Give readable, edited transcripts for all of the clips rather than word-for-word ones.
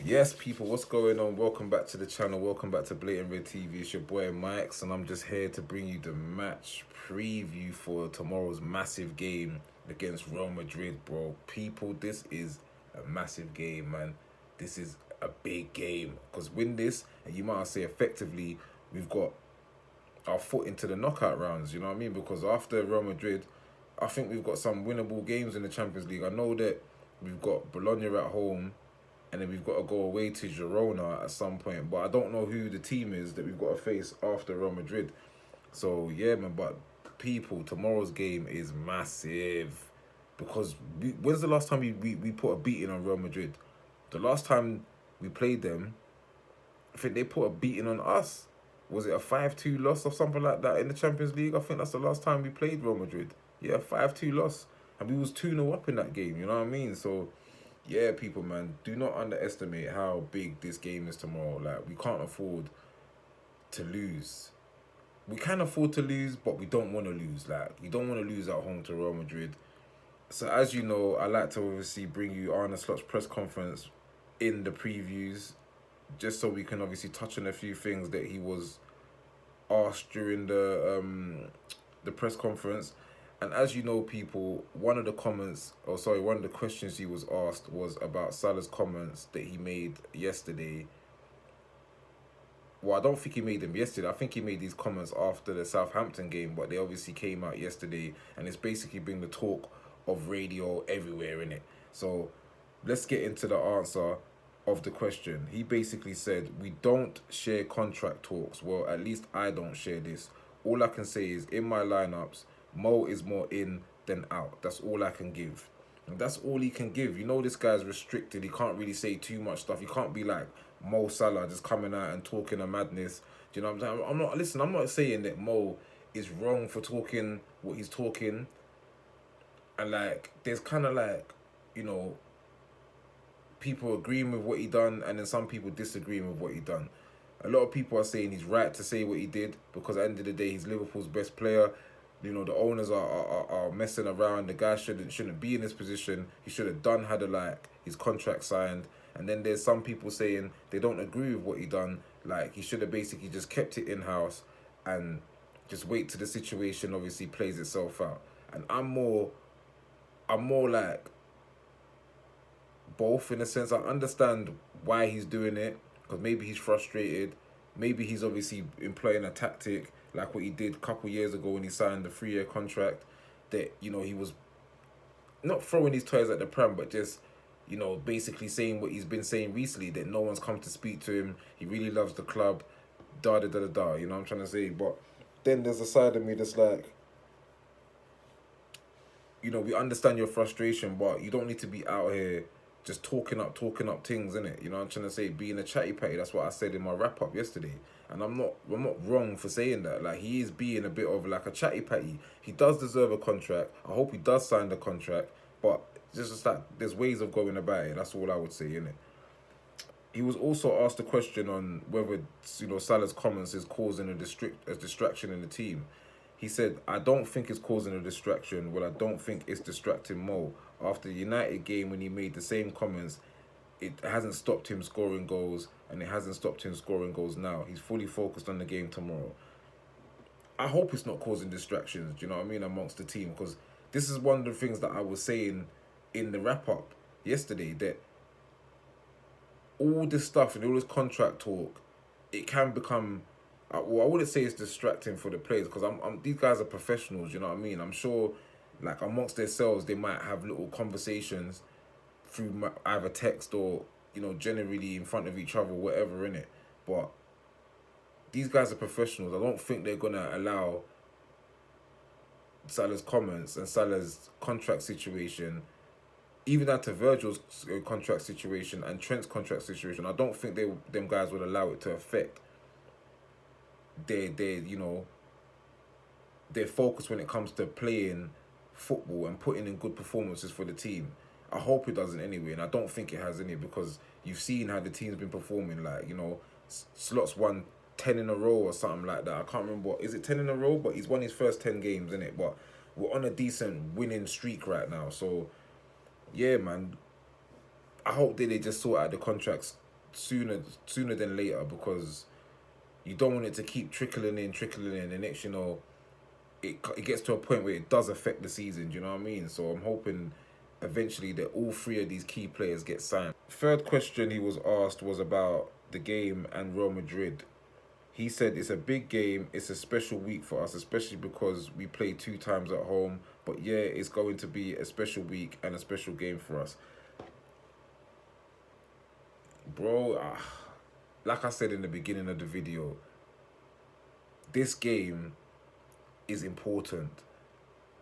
Yes, people, what's going on? Welcome back to the channel. Welcome back to Blatant Red TV. It's your boy Mike's, and I'm just here to bring you the match preview for tomorrow's massive game against Real Madrid, bro. People, this is a massive game, man. This is a big game because win this, and you might say effectively, we've got our foot into the knockout rounds. You know what I mean? Because after Real Madrid, I think we've got some winnable games in the Champions League. I know that we've got Bologna at home and then we've got to go away to Girona at some point. But I don't know who the team is that we've got to face after Real Madrid. So yeah, man. But people, tomorrow's game is massive because when's the last time we put a beating on Real Madrid? The last time we played them, I think they put a beating on us. Was it a 5-2 loss or something like that in the Champions League? I think that's the last time we played Real Madrid. Yeah, 5-2 loss. And we was 2-0 up in that game, you know what I mean? So yeah, people, man, do not underestimate how big this game is tomorrow. Like, we can't afford to lose. We can afford to lose, but we don't want to lose. Like, we don't want to lose at home to Real Madrid. So, as you know, I like to obviously bring you Arne Slot's press conference in the previews, just so we can obviously touch on a few things that he was asked during the press conference. And as you know, people, one of the questions he was asked was about Salah's comments that he made yesterday. Well, I don't think he made them yesterday. I think he made these comments after the Southampton game, but they obviously came out yesterday, and it's basically been the talk of radio everywhere, in it. So let's get into the answer of the question. He basically said, we don't share contract talks. Well, at least I don't share this. All I can say is in my lineups, Mo is more in than out. That's all I can give. And that's all he can give. You know this guy's restricted. He can't really say too much stuff. He can't be like Mo Salah just coming out and talking a madness. Do you know what I'm saying? I'm not saying that Mo is wrong for talking what he's talking. And like there's kind of like, you know, people agreeing with what he done and then some people disagreeing with what he done. A lot of people are saying he's right to say what he did because at the end of the day he's Liverpool's best player. You know, the owners are messing around. The guy shouldn't be in this position. He should have had his contract signed. And then there's some people saying they don't agree with what he done. Like he should have basically just kept it in house and just wait till the situation obviously plays itself out. And I'm more like both in a sense. I understand why he's doing it because maybe he's frustrated. Maybe he's obviously employing a tactic like what he did a couple years ago when he signed the 3-year contract. That, you know, he was not throwing his toys at the pram, but just, you know, basically saying what he's been saying recently, that no one's come to speak to him. He really loves the club. Da da da da da. You know what I'm trying to say? But then there's a side of me that's like, you know, we understand your frustration, but you don't need to be out here just talking up things, innit? You know what I'm trying to say? Being a chatty patty, that's what I said in my wrap up yesterday. And I'm not wrong for saying that. Like he is being a bit of like a chatty patty. He does deserve a contract. I hope he does sign the contract. But just like there's ways of going about it. That's all I would say, innit? He was also asked a question on whether, you know, Salah's comments is causing a distraction in the team. He said, I don't think it's causing a distraction. Well, I don't think it's distracting Mo. After the United game when he made the same comments, it hasn't stopped him scoring goals and it hasn't stopped him scoring goals now. He's fully focused on the game tomorrow. I hope it's not causing distractions, do you know what I mean, amongst the team, because this is one of the things that I was saying in the wrap-up yesterday, that all this stuff and all this contract talk, it can become, well, I wouldn't say it's distracting for the players because these guys are professionals. You know what I mean? I'm sure, like amongst themselves, they might have little conversations through either text or, you know, generally in front of each other, whatever, in it. But these guys are professionals. I don't think they're gonna allow Salah's comments and Salah's contract situation, even down to Virgil's contract situation and Trent's contract situation. I don't think them guys would allow it to affect their you know, their focus when it comes to playing football and putting in good performances for the team. I hope it doesn't anyway, and I don't think it has any, because you've seen how the team's been performing. Like, you know, Slots won 10 in a row or something like that. I can't remember is it 10 in a row, but he's won his first 10 games, innit? But we're on a decent winning streak right now. So yeah, man, I hope that they just sort out the contracts sooner than later, because you don't want it to keep trickling in. The next, it gets to a point where it does affect the season. Do you know what I mean? So I'm hoping eventually that all three of these key players get signed. Third question he was asked was about the game and Real Madrid. He said it's a big game, it's a special week for us, especially because we play 2 times at home. But yeah, it's going to be a special week and a special game for us. Bro, like I said in the beginning of the video, this game is important.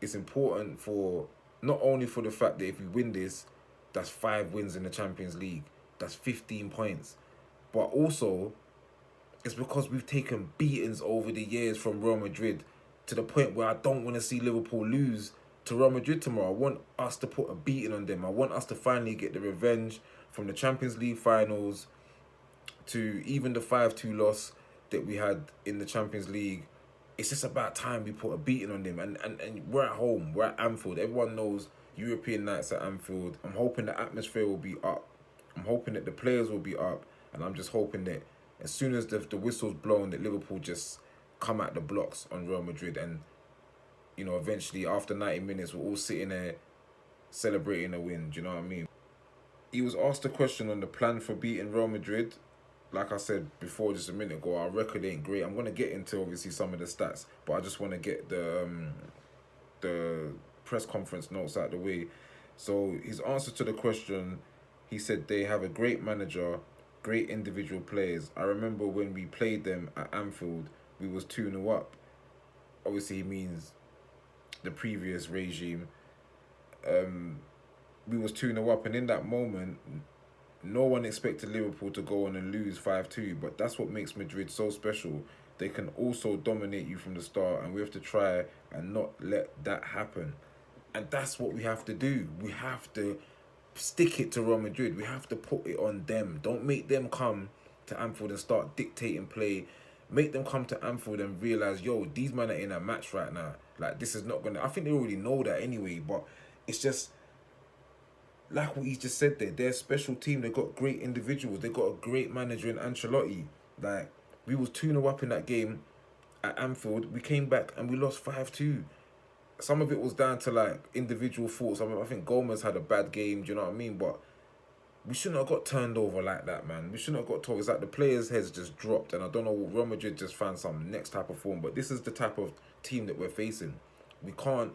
It's important for not only for the fact that if we win this, that's 5 wins in the Champions League, that's 15 points, but also it's because we've taken beatings over the years from Real Madrid to the point where I don't want to see Liverpool lose to Real Madrid tomorrow. I want us to put a beating on them. I want us to finally get the revenge from the Champions League finals to even the 5-2 loss that we had in the Champions League. It's just about time we put a beating on them. And we're at home. We're at Anfield. Everyone knows European nights at Anfield. I'm hoping the atmosphere will be up. I'm hoping that the players will be up. And I'm just hoping that as soon as the whistle's blown, that Liverpool just come at the blocks on Real Madrid. And, eventually after 90 minutes, we're all sitting there celebrating a win. Do you know what I mean? He was asked a question on the plan for beating Real Madrid. Like I said before just a minute ago, our record ain't great. I'm going to get into obviously some of the stats, but I just want to get the press conference notes out of the way. So his answer to the question, he said they have a great manager, great individual players. I remember when we played them at Anfield, we was 2-0 up. Obviously he means the previous regime. We was 2-0 up, and in that moment, no one expected Liverpool to go on and lose 5-2, but that's what makes Madrid so special. They can also dominate you from the start, and we have to try and not let that happen. And that's what we have to do. We have to stick it to Real Madrid. We have to put it on them. Don't make them come to Anfield and start dictating play. Make them come to Anfield and realise, yo, these men are in a match right now. Like, this is not going to... I think they already know that anyway, but it's just... Like what he just said there, they're a special team. They got great individuals. They got a great manager in Ancelotti. Like, we was 2-0 up in that game at Anfield. We came back and we lost 5-2. Some of it was down to, like, individual faults. I think Gomez had a bad game, do you know what I mean? But we shouldn't have got turned over like that, man. We shouldn't have got told. It's like the players' heads just dropped. And I don't know, Real Madrid just found some next type of form. But this is the type of team that we're facing. We can't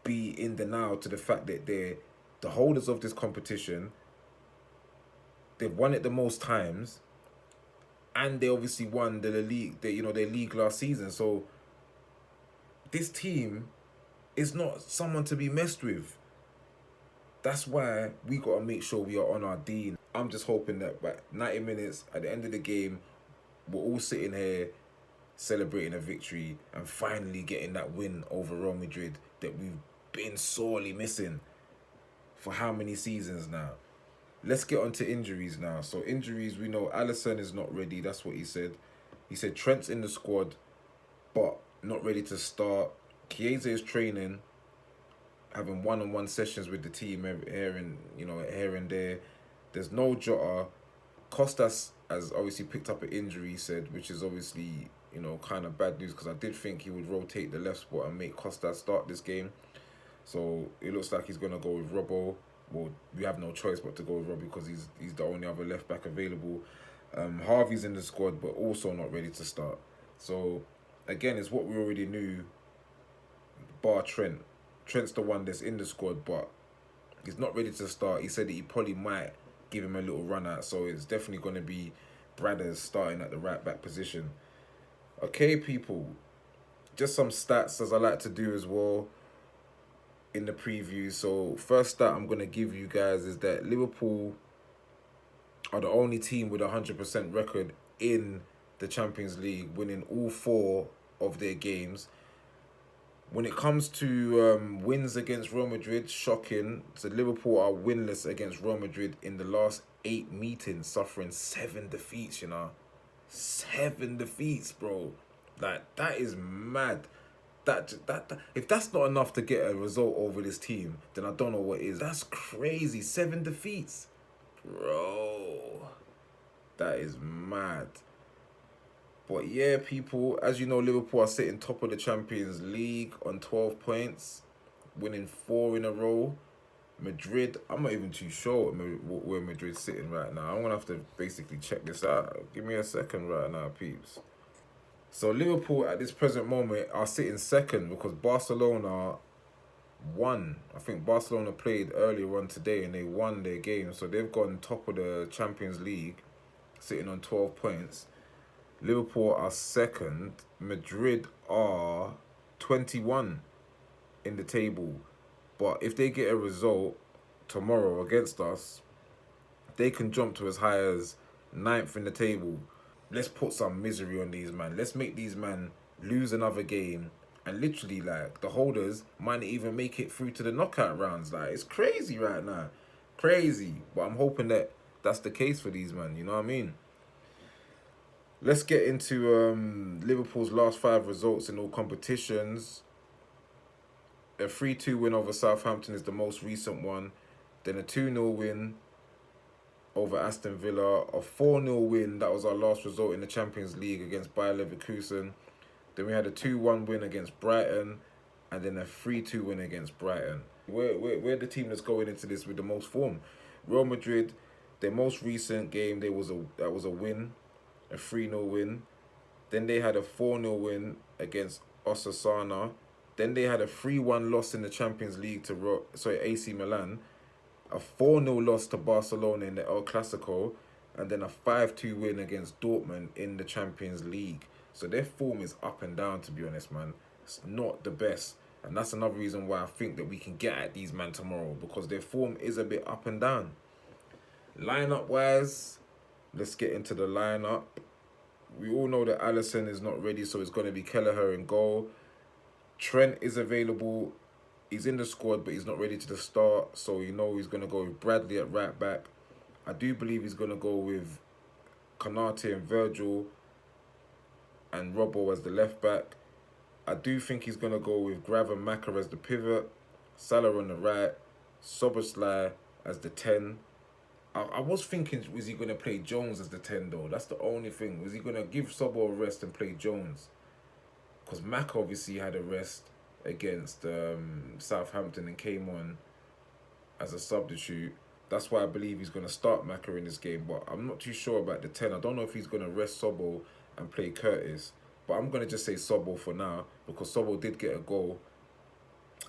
be in denial to the fact that they're the holders of this competition. They've won it the most times, and they obviously won the league, their league last season. So this team is not someone to be messed with. That's why we got to make sure we are on our D. I'm just hoping that by 90 minutes at the end of the game, we're all sitting here celebrating a victory and finally getting that win over Real Madrid that we've been sorely missing for how many seasons now. Let's get on to injuries now. So injuries, we know Alisson is not ready. That's what he said. He said Trent's in the squad, but not ready to start. Chiesa is training, having one-on-one sessions with the team here and there. There's no Jota. Costas has obviously picked up an injury, he said, which is obviously, kind of bad news, because I did think he would rotate the left spot and make Costas start this game. So it looks like he's going to go with Robbo. Well, we have no choice but to go with Robbo because he's the only other left back available. Harvey's in the squad, but also not ready to start. So again, it's what we already knew, bar Trent. Trent's the one that's in the squad, but he's not ready to start. He said that he probably might give him a little run out. So it's definitely going to be Bradders starting at the right back position. Okay, people. Just some stats, as I like to do as well, in the preview. So first stat I'm going to give you guys is that Liverpool are the only team with a 100% record in the Champions League, winning all 4 of their games. When it comes to wins against Real Madrid, shocking. So Liverpool are winless against Real Madrid in the last 8 meetings, suffering 7 defeats, 7 defeats, bro. Like, that is mad. That if that's not enough to get a result over this team, then I don't know what is. That's crazy. 7 defeats, bro. That is mad. But yeah, people, as you know, Liverpool are sitting top of the Champions League on 12 points, winning 4 in a row. Madrid, I'm not even too sure where Madrid's sitting right now. I'm going to have to basically check this out. Give me a second right now, peeps. So Liverpool at this present moment are sitting second because Barcelona won. I think Barcelona played earlier on today and they won their game. So they've gone top of the Champions League, sitting on 12 points. Liverpool are second. Madrid are 21 in the table. But if they get a result tomorrow against us, they can jump to as high as 9th in the table. Let's put some misery on these man. Let's make these man lose another game. And literally, like, the holders might not even make it through to the knockout rounds. Like, it's crazy right now. Crazy. But I'm hoping that that's the case for these man. You know what I mean? Let's get into Liverpool's last 5 results in all competitions. A 3-2 win over Southampton is the most recent one. Then a 2-0 win over Aston Villa. A 4-0 win, that was our last result in the Champions League against Bayer Leverkusen. Then we had a 2-1 win against Brighton. And then a 3-2 win against Brighton. We're the team that's going into this with the most form. Real Madrid, their most recent game, that was a win. A 3-0 win. Then they had a 4-0 win against Osasuna. Then they had a 3-1 loss in the Champions League to AC Milan. A 4-0 loss to Barcelona in the El Clasico. And then a 5-2 win against Dortmund in the Champions League. So their form is up and down, to be honest, man. It's not the best. And that's another reason why I think that we can get at these men tomorrow. Because their form is a bit up and down. Lineup-wise, let's get into the lineup. We all know that Alisson is not ready, so it's going to be Kelleher in goal. Trent is available. He's in the squad, but he's not ready to the start. So you know he's going to go with Bradley at right back. I do believe he's going to go with Konate and Virgil and Robbo as the left back. I do think he's going to go with Gravenmacher as the pivot. Salah on the right. Szoboszlai as the 10. I was thinking, was he going to play Jones as the 10 though? That's the only thing. Was he going to give Sobo a rest and play Jones? Because Mac obviously had a rest against Southampton and came on as a substitute. That's why I believe he's going to start Macca in this game. But I'm not too sure about the 10. I don't know if he's going to rest Sobo and play Curtis. But I'm going to just say Sobo for now. Because Sobo did get a goal.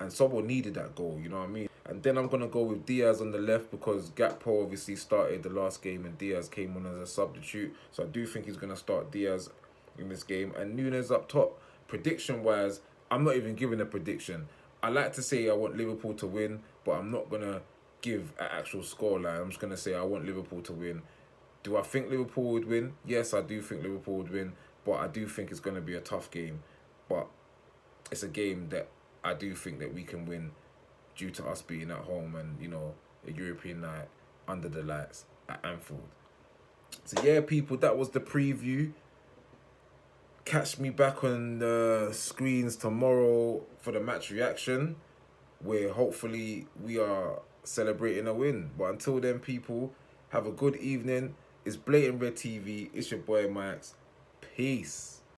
And Sobo needed that goal, you know what I mean? And then I'm going to go with Diaz on the left because Gakpo obviously started the last game and Diaz came on as a substitute. So I do think he's going to start Diaz in this game. And Nunes up top. Prediction-wise, I'm not even giving a prediction. I like to say I want Liverpool to win, but I'm not going to give an actual scoreline. I'm just going to say I want Liverpool to win. Do I think Liverpool would win? Yes, I do think Liverpool would win, but I do think it's going to be a tough game. But it's a game that I do think that we can win due to us being at home and, you know, a European night under the lights at Anfield. So yeah, people, that was the preview. Catch me back on the screens tomorrow for the match reaction, where hopefully we are celebrating a win. But until then, people, have a good evening. It's Blatant Red TV. It's your boy Max. Peace.